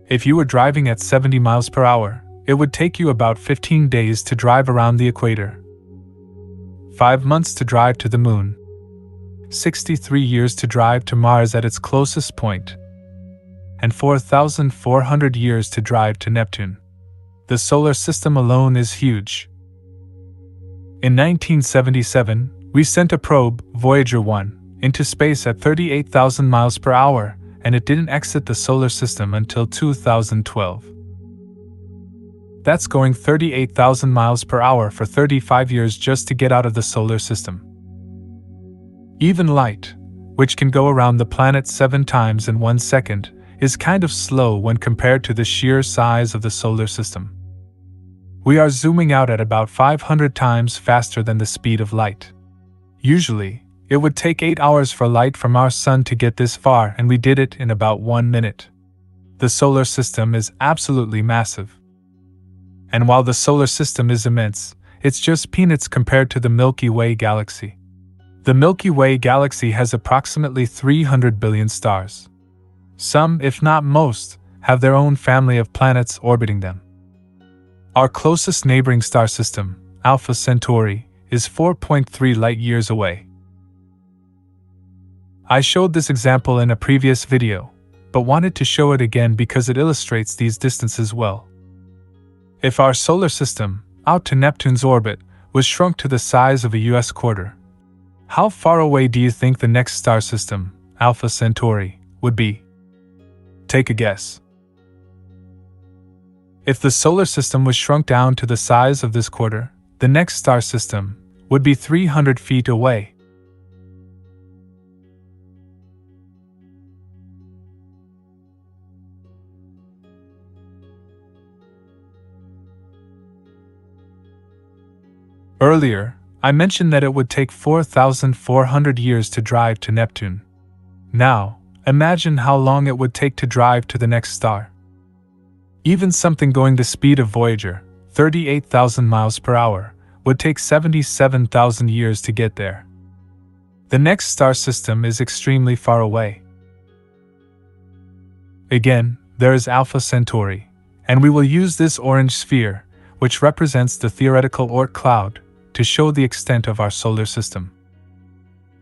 If you were driving at 70 miles per hour, it would take you about 15 days to drive around the equator, 5 months to drive to the moon, 63 years to drive to Mars at its closest point, and 4,400 years to drive to Neptune. The solar system alone is huge. In 1977, we sent a probe, Voyager 1, into space at 38,000 miles per hour, and it didn't exit the solar system until 2012. That's going 38,000 miles per hour for 35 years just to get out of the solar system. Even light, which can go around the planet 7 times in 1 second, is kind of slow when compared to the sheer size of the solar system. We are zooming out at about 500 times faster than the speed of light. Usually, it would take 8 hours for light from our sun to get this far, and we did it in about 1 minute. The solar system is absolutely massive. And while the solar system is immense, it's just peanuts compared to the Milky Way galaxy. The Milky Way galaxy has approximately 300 billion stars. Some, if not most, have their own family of planets orbiting them. Our closest neighboring star system, Alpha Centauri, is 4.3 light-years away. I showed this example in a previous video, but wanted to show it again because it illustrates these distances well. If our solar system, out to Neptune's orbit, was shrunk to the size of a US quarter, how far away do you think the next star system, Alpha Centauri, would be? Take a guess. If the solar system was shrunk down to the size of this quarter, the next star system would be 300 feet away. Earlier, I mentioned that it would take 4,400 years to drive to Neptune. Now, imagine how long it would take to drive to the next star. Even something going the speed of Voyager, 38,000 miles per hour, would take 77,000 years to get there. The next star system is extremely far away. Again, there is Alpha Centauri, and we will use this orange sphere, which represents the theoretical Oort cloud, to show the extent of our solar system.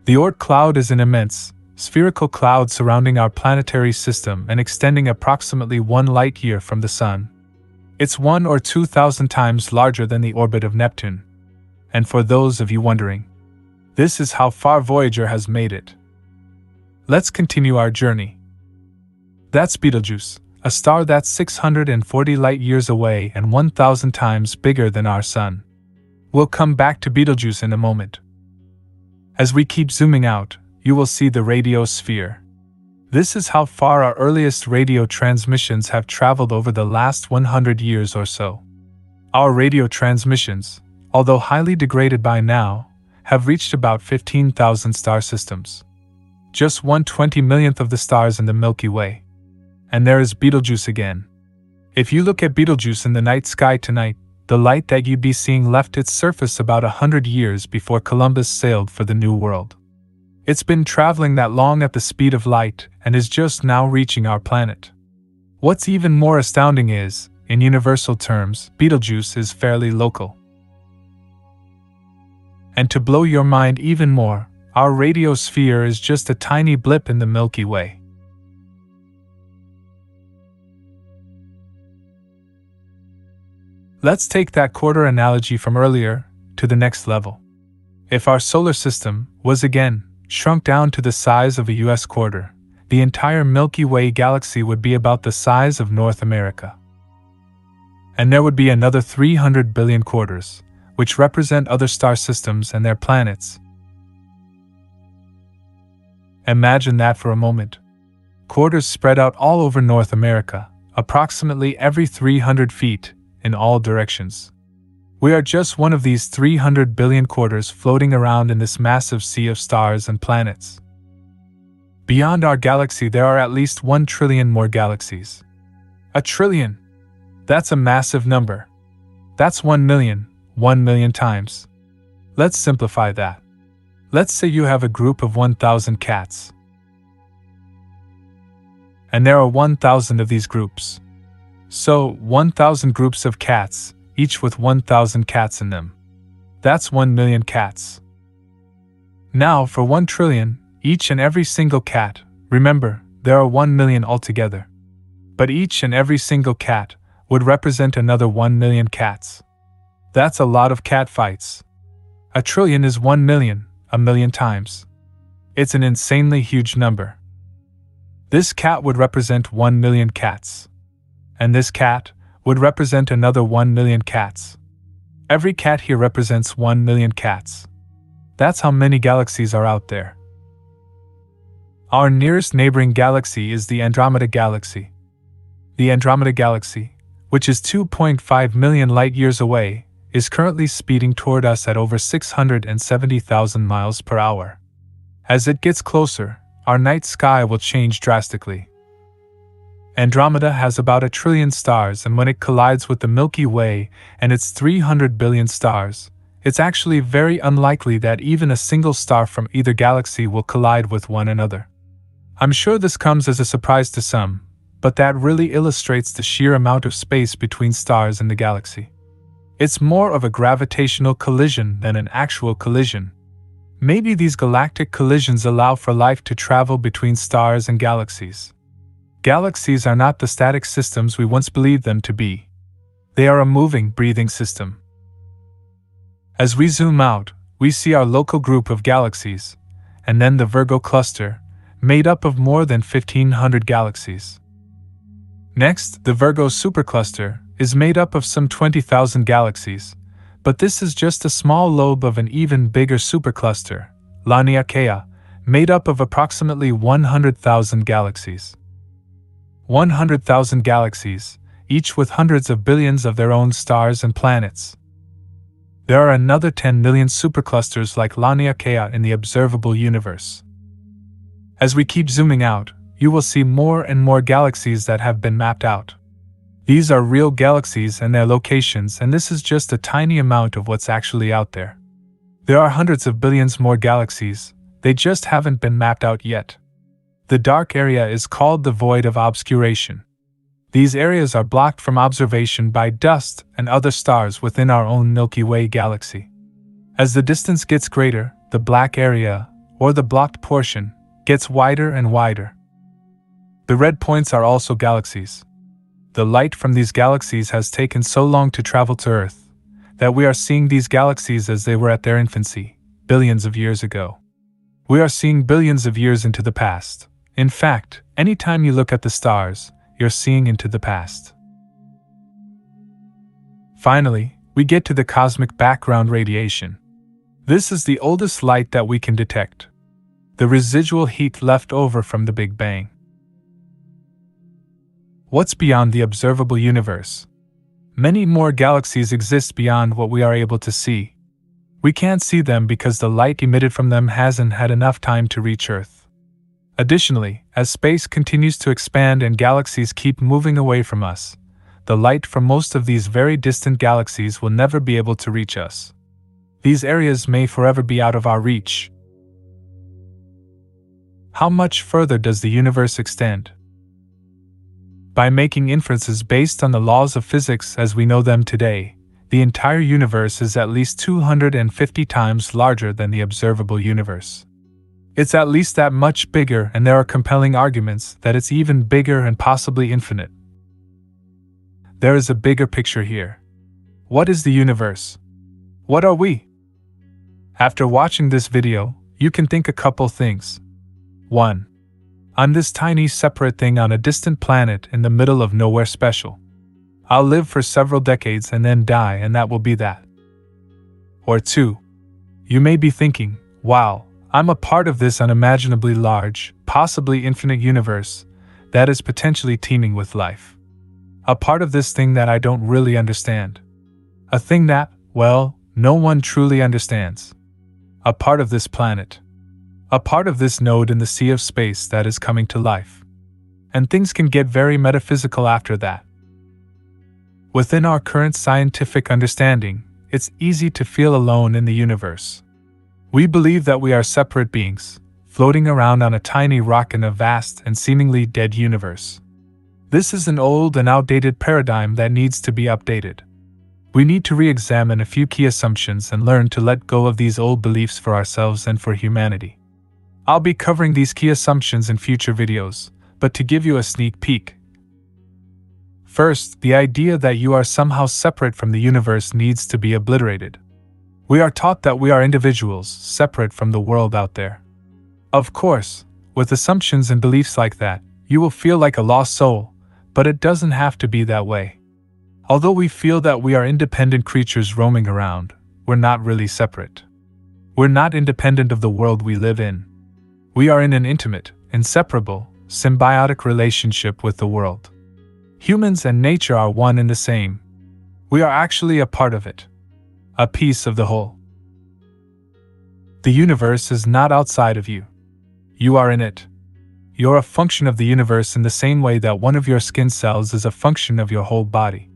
The Oort cloud is an immense, spherical cloud surrounding our planetary system and extending approximately 1 light-year from the Sun. It's 1 or 2,000 times larger than the orbit of Neptune. And for those of you wondering, this is how far Voyager has made it. Let's continue our journey. That's Betelgeuse, a star that's 640 light-years away and 1,000 times bigger than our Sun. We'll come back to Betelgeuse in a moment. As we keep zooming out, you will see the radio sphere. This is how far our earliest radio transmissions have traveled over the last 100 years or so. Our radio transmissions, although highly degraded by now, have reached about 15,000 star systems. Just 1/20,000,000th of the stars in the Milky Way. And there is Betelgeuse again. If you look at Betelgeuse in the night sky tonight, the light that you'd be seeing left its surface about 100 years before Columbus sailed for the New World. It's been traveling that long at the speed of light and is just now reaching our planet. What's even more astounding is, in universal terms, Betelgeuse is fairly local. And to blow your mind even more, our radio sphere is just a tiny blip in the Milky Way. Let's take that quarter analogy from earlier to the next level. If our solar system was again shrunk down to the size of a US quarter, the entire Milky Way galaxy would be about the size of North America. And there would be another 300 billion quarters, which represent other star systems and their planets. Imagine that for a moment. Quarters spread out all over North America, approximately every 300 feet, in all directions. We are just one of these 300 billion quarters floating around in this massive sea of stars and planets. Beyond our galaxy there are at least 1 trillion more galaxies. A trillion! That's a massive number. That's 1 million times. Let's simplify that. Let's say you have a group of 1,000 cats. And there are 1,000 of these groups. So, 1,000 groups of cats, each with 1,000 cats in them. That's 1 million cats. Now, for 1 trillion, each and every single cat, remember, there are 1 million altogether. But each and every single cat would represent another 1 million cats. That's a lot of cat fights. A trillion is 1 million, a million times. It's an insanely huge number. This cat would represent 1 million cats. And this cat would represent another 1 million cats. Every cat here represents 1 million cats. That's how many galaxies are out there. Our nearest neighboring galaxy is the Andromeda Galaxy. The Andromeda Galaxy, which is 2.5 million light-years away, is currently speeding toward us at over 670,000 miles per hour. As it gets closer, our night sky will change drastically. Andromeda has about 1 trillion stars, and when it collides with the Milky Way and its 300 billion stars, it's actually very unlikely that even a single star from either galaxy will collide with one another. I'm sure this comes as a surprise to some, but that really illustrates the sheer amount of space between stars in the galaxy. It's more of a gravitational collision than an actual collision. Maybe these galactic collisions allow for life to travel between stars and galaxies. Galaxies are not the static systems we once believed them to be. They are a moving, breathing system. As we zoom out, we see our local group of galaxies, and then the Virgo cluster, made up of more than 1,500 galaxies. Next, the Virgo supercluster is made up of some 20,000 galaxies, but this is just a small lobe of an even bigger supercluster, Laniakea, made up of approximately 100,000 galaxies. 100,000 galaxies, each with hundreds of billions of their own stars and planets. There are another 10 million superclusters like Laniakea in the observable universe. As we keep zooming out, you will see more and more galaxies that have been mapped out. These are real galaxies and their locations, and this is just a tiny amount of what's actually out there. There are hundreds of billions more galaxies, they just haven't been mapped out yet. The dark area is called the void of obscuration. These areas are blocked from observation by dust and other stars within our own Milky Way galaxy. As the distance gets greater, the black area, or the blocked portion, gets wider and wider. The red points are also galaxies. The light from these galaxies has taken so long to travel to Earth that we are seeing these galaxies as they were at their infancy, billions of years ago. We are seeing billions of years into the past. In fact, anytime you look at the stars, you're seeing into the past. Finally, we get to the cosmic background radiation. This is the oldest light that we can detect. The residual heat left over from the Big Bang. What's beyond the observable universe? Many more galaxies exist beyond what we are able to see. We can't see them because the light emitted from them hasn't had enough time to reach Earth. Additionally, as space continues to expand and galaxies keep moving away from us, the light from most of these very distant galaxies will never be able to reach us. These areas may forever be out of our reach. How much further does the universe extend? By making inferences based on the laws of physics as we know them today, the entire universe is at least 250 times larger than the observable universe. It's at least that much bigger, and there are compelling arguments that it's even bigger and possibly infinite. There is a bigger picture here. What is the universe? What are we? After watching this video, you can think a couple things. 1. I'm this tiny separate thing on a distant planet in the middle of nowhere special. I'll live for several decades and then die, and that will be that. Or 2. You may be thinking, wow, I'm a part of this unimaginably large, possibly infinite universe that is potentially teeming with life. A part of this thing that I don't really understand. A thing that, well, no one truly understands. A part of this planet. A part of this node in the sea of space that is coming to life. And things can get very metaphysical after that. Within our current scientific understanding, it's easy to feel alone in the universe. We believe that we are separate beings, floating around on a tiny rock in a vast and seemingly dead universe. This is an old and outdated paradigm that needs to be updated. We need to re-examine a few key assumptions and learn to let go of these old beliefs for ourselves and for humanity. I'll be covering these key assumptions in future videos, but to give you a sneak peek. First, the idea that you are somehow separate from the universe needs to be obliterated. We are taught that we are individuals, separate from the world out there. Of course, with assumptions and beliefs like that, you will feel like a lost soul, but it doesn't have to be that way. Although we feel that we are independent creatures roaming around, we're not really separate. We're not independent of the world we live in. We are in an intimate, inseparable, symbiotic relationship with the world. Humans and nature are one and the same. We are actually a part of it. A piece of the whole. The universe is not outside of you. You are in it. You're a function of the universe in the same way that one of your skin cells is a function of your whole body.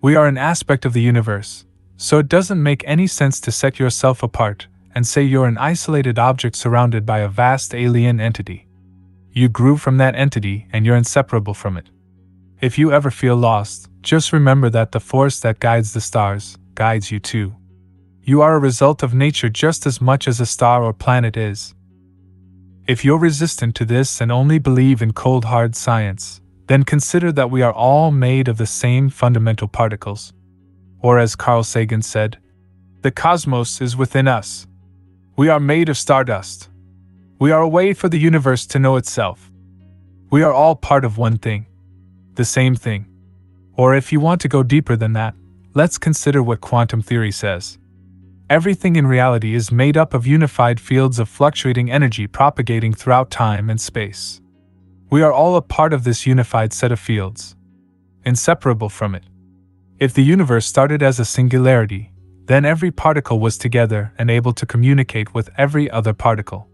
We are an aspect of the universe, so it doesn't make any sense to set yourself apart and say you're an isolated object surrounded by a vast alien entity. You grew from that entity and you're inseparable from it. If you ever feel lost, just remember that the force that guides the stars guides you too. You are a result of nature just as much as a star or planet is. If you're resistant to this and only believe in cold hard science, then consider that we are all made of the same fundamental particles. Or as Carl Sagan said, the cosmos is within us. We are made of stardust. We are a way for the universe to know itself. We are all part of one thing. The same thing. Or if you want to go deeper than that, let's consider what quantum theory says. Everything in reality is made up of unified fields of fluctuating energy propagating throughout time and space. We are all a part of this unified set of fields, inseparable from it. If the universe started as a singularity, then every particle was together and able to communicate with every other particle.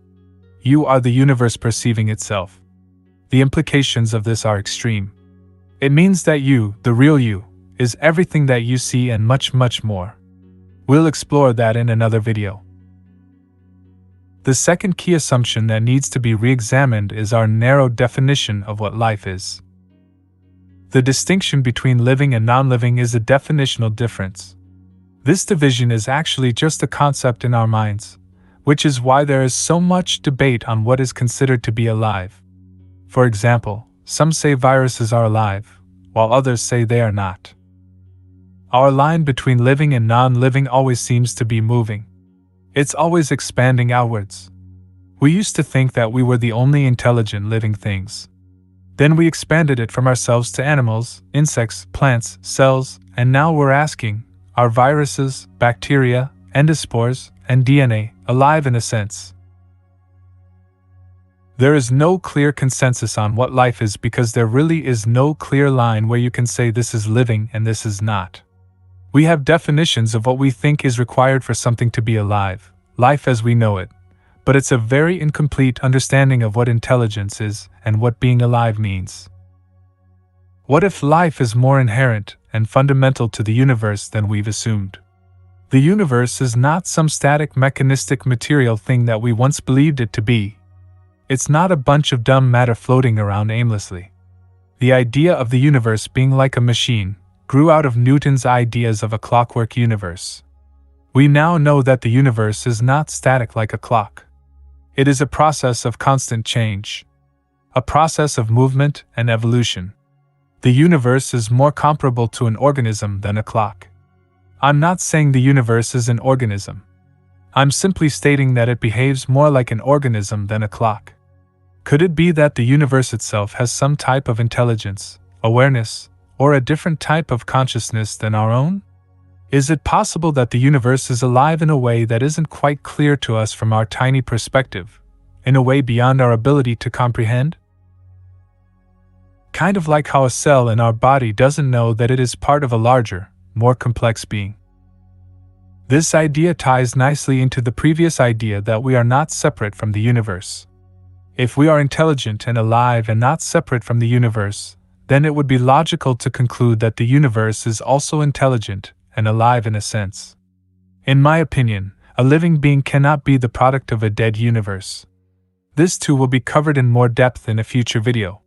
You are the universe perceiving itself. The implications of this are extreme. It means that you, the real you, is everything that you see and much, much more. We'll explore that in another video. The second key assumption that needs to be re-examined is our narrow definition of what life is. The distinction between living and non-living is a definitional difference. This division is actually just a concept in our minds, which is why there is so much debate on what is considered to be alive. For example, some say viruses are alive, while others say they are not. Our line between living and non-living always seems to be moving. It's always expanding outwards. We used to think that we were the only intelligent living things. Then we expanded it from ourselves to animals, insects, plants, cells, and now we're asking, are viruses, bacteria, endospores, and DNA alive in a sense? There is no clear consensus on what life is because there really is no clear line where you can say this is living and this is not. We have definitions of what we think is required for something to be alive, life as we know it, but it's a very incomplete understanding of what intelligence is and what being alive means. What if life is more inherent and fundamental to the universe than we've assumed? The universe is not some static mechanistic material thing that we once believed it to be. It's not a bunch of dumb matter floating around aimlessly. The idea of the universe being like a machine grew out of Newton's ideas of a clockwork universe. We now know that the universe is not static like a clock. It is a process of constant change, a process of movement and evolution. The universe is more comparable to an organism than a clock. I'm not saying the universe is an organism. I'm simply stating that it behaves more like an organism than a clock. Could it be that the universe itself has some type of intelligence, awareness, or a different type of consciousness than our own? Is it possible that the universe is alive in a way that isn't quite clear to us from our tiny perspective, in a way beyond our ability to comprehend? Kind of like how a cell in our body doesn't know that it is part of a larger, more complex being. This idea ties nicely into the previous idea that we are not separate from the universe. If we are intelligent and alive and not separate from the universe, then it would be logical to conclude that the universe is also intelligent and alive in a sense. In my opinion, a living being cannot be the product of a dead universe. This too will be covered in more depth in a future video.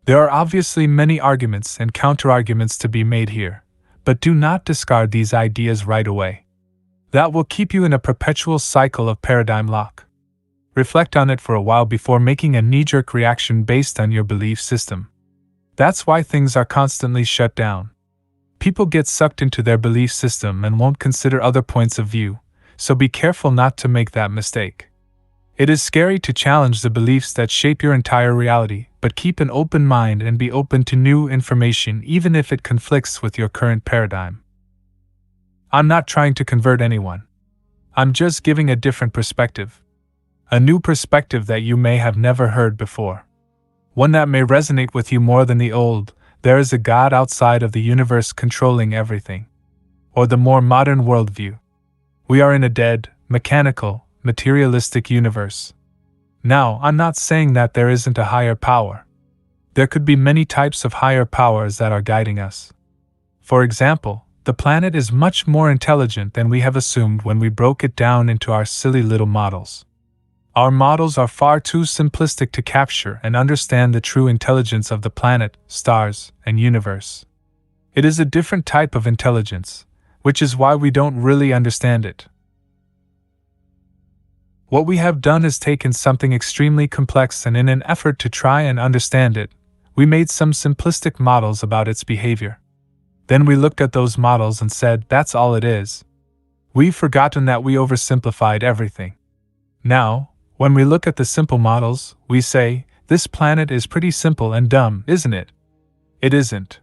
There are obviously many arguments and counterarguments to be made here, but do not discard these ideas right away. That will keep you in a perpetual cycle of paradigm lock. Reflect on it for a while before making a knee-jerk reaction based on your belief system. That's why things are constantly shut down. People get sucked into their belief system and won't consider other points of view, so be careful not to make that mistake. It is scary to challenge the beliefs that shape your entire reality, but keep an open mind and be open to new information even if it conflicts with your current paradigm. I'm not trying to convert anyone. I'm just giving a different perspective. A new perspective that you may have never heard before. One that may resonate with you more than the old, there is a God outside of the universe controlling everything. Or the more modern worldview. We are in a dead, mechanical, materialistic universe. Now, I'm not saying that there isn't a higher power. There could be many types of higher powers that are guiding us. For example, the planet is much more intelligent than we have assumed when we broke it down into our silly little models. Our models are far too simplistic to capture and understand the true intelligence of the planet, stars, and universe. It is a different type of intelligence, which is why we don't really understand it. What we have done is taken something extremely complex and in an effort to try and understand it, we made some simplistic models about its behavior. Then we looked at those models and said, that's all it is. We've forgotten that we oversimplified everything. Now, when we look at the simple models, we say, this planet is pretty simple and dumb, isn't it? It isn't.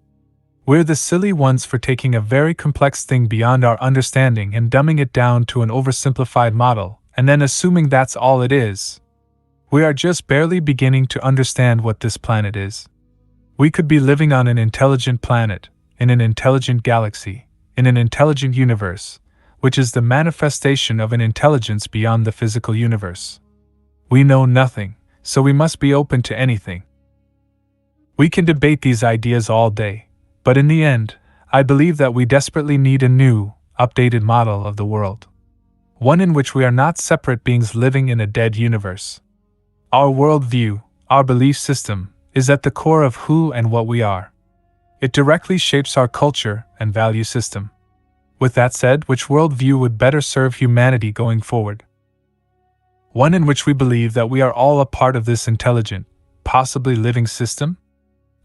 We're the silly ones for taking a very complex thing beyond our understanding and dumbing it down to an oversimplified model, and then assuming that's all it is. We are just barely beginning to understand what this planet is. We could be living on an intelligent planet, in an intelligent galaxy, in an intelligent universe, which is the manifestation of an intelligence beyond the physical universe. We know nothing, so we must be open to anything. We can debate these ideas all day, but in the end, I believe that we desperately need a new, updated model of the world. One in which we are not separate beings living in a dead universe. Our worldview, our belief system, is at the core of who and what we are. It directly shapes our culture and value system. With that said, which worldview would better serve humanity going forward? One in which we believe that we are all a part of this intelligent, possibly living system?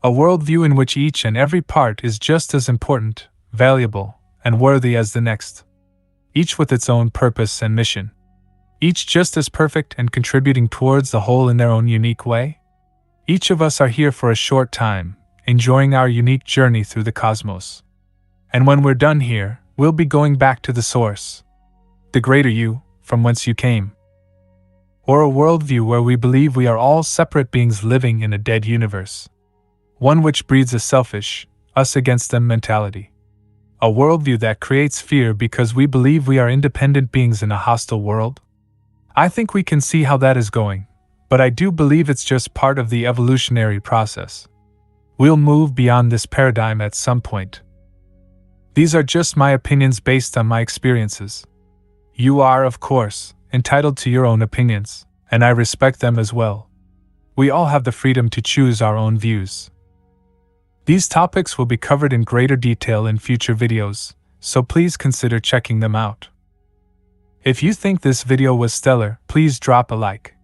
A worldview in which each and every part is just as important, valuable, and worthy as the next. Each with its own purpose and mission. Each just as perfect and contributing towards the whole in their own unique way. Each of us are here for a short time, enjoying our unique journey through the cosmos. And when we're done here, we'll be going back to the source. The greater you, from whence you came. Or a worldview where we believe we are all separate beings living in a dead universe. One which breeds a selfish, us against them mentality. A worldview that creates fear because we believe we are independent beings in a hostile world? I think we can see how that is going, but I do believe it's just part of the evolutionary process. We'll move beyond this paradigm at some point. These are just my opinions based on my experiences. You are, of course, entitled to your own opinions, and I respect them as well. We all have the freedom to choose our own views. These topics will be covered in greater detail in future videos, so please consider checking them out. If you think this video was stellar, please drop a like.